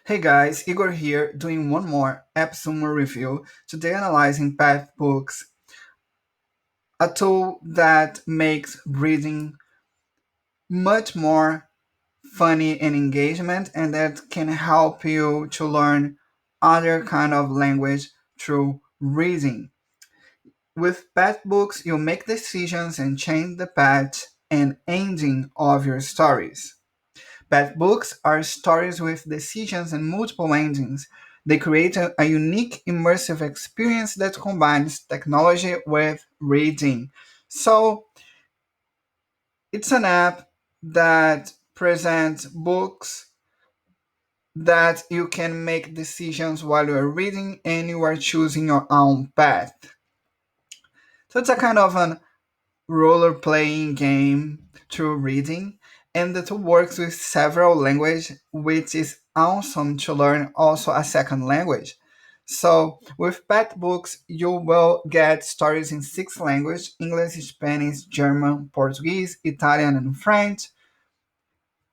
Hey guys, Igor here doing one more AppSumo review. Today analyzing PathBooks, a tool that makes reading much more funny and engagement and that can help you to learn other kind of language through reading. With PathBooks, you make decisions and change the path and ending of your stories. Pet books are stories with decisions and multiple endings. They create a unique immersive experience that combines technology with reading. So it's an app that presents books that you can make decisions while you're reading and you are choosing your own path. So it's a kind of an role playing game through reading, and the tool works with several languages, which is awesome to learn also a second language. So with pet books, you will get stories in six languages: English, Spanish, German, Portuguese, Italian, and French.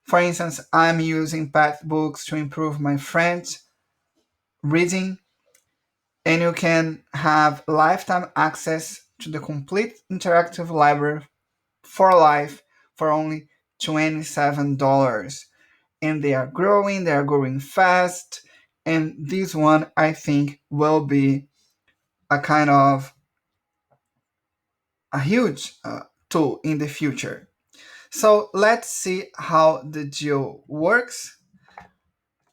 For instance, I'm using pet books to improve my French reading, and you can have lifetime access to the complete interactive library for life for only $27. And they are growing fast. And this one, I think, will be a kind of a huge tool in the future. So let's see how the deal works.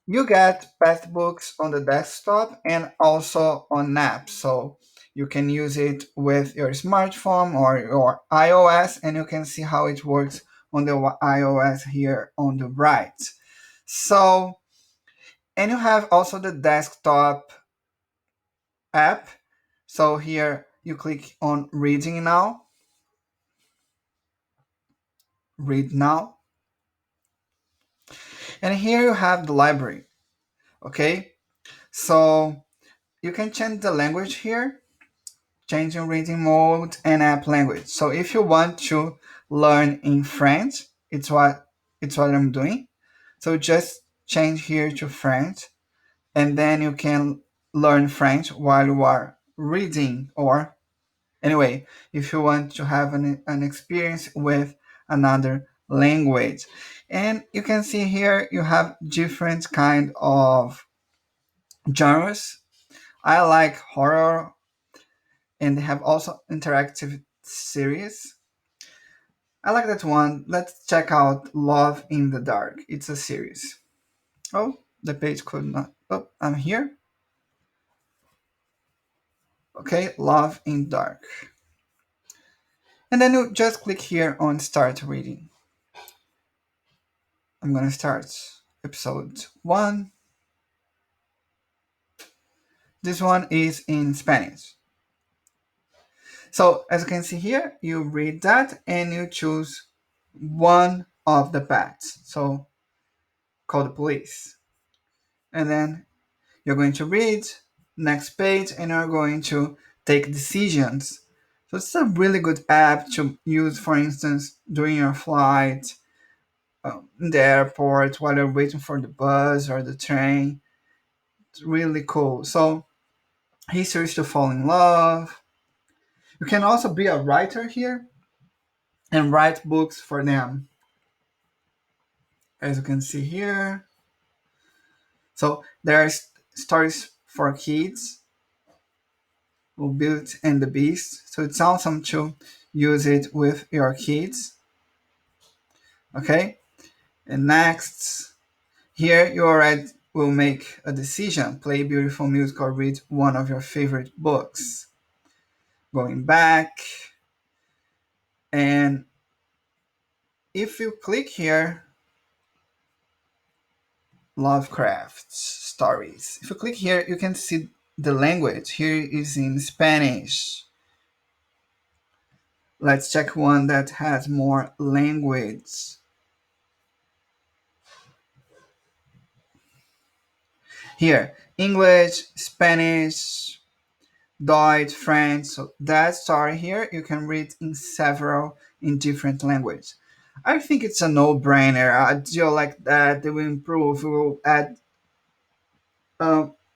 You get PathBooks on the desktop and also on apps. So you can use it with your smartphone or your iOS, and you can see how it works on the iOS here on the right. So, and you have also the desktop app. So here you click on reading now, read now, and here you have the library. Okay, so you can change the language here, changing reading mode and app language. So if you want to learn in French, it's what I'm doing. So just change here to French, and then you can learn French while you are reading. Or anyway, if you want to have an experience with another language. And you can see here you have different kind of genres. I like horror, and they have also interactive series. I like that one. Let's check out Love in the Dark. It's a series. Oh, the page could not. Oh, I'm here. Okay, Love in Dark. And then you just click here on Start Reading. I'm gonna start episode 1. This one is in Spanish. So as you can see here, you read that and you choose one of the paths. So call the police. And then you're going to read next page and you're going to take decisions. So it's a really good app to use, for instance, during your flight, in the airport, while you're waiting for the bus or the train. It's really cool. So histories to fall in love. You can also be a writer here and write books for them, as you can see here. So there are stories for kids, Beauty and the Beast. So it's awesome to use it with your kids. Okay, and next, here you already will make a decision: play beautiful music or read one of your favorite books. Going back, and if you click here, Lovecraft stories. If you click here, you can see the language. Here is in Spanish. Let's check one that has more language. Here, English, Spanish, Deutsch, French. So that story here you can read in several in different languages. I think it's a no-brainer. A deal like that, they will improve. We will add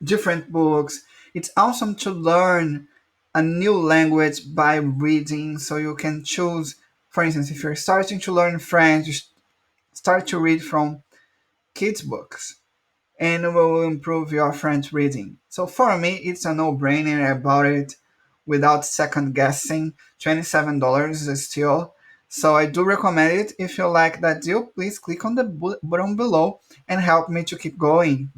different books. It's awesome to learn a new language by reading. So you can choose, for instance, if you're starting to learn French, you start to read from kids' books and it will improve your French reading. So for me, it's a no-brainer. I bought it without second guessing. $27 is still. So I do recommend it. If you like that deal, please click on the button below and help me to keep going.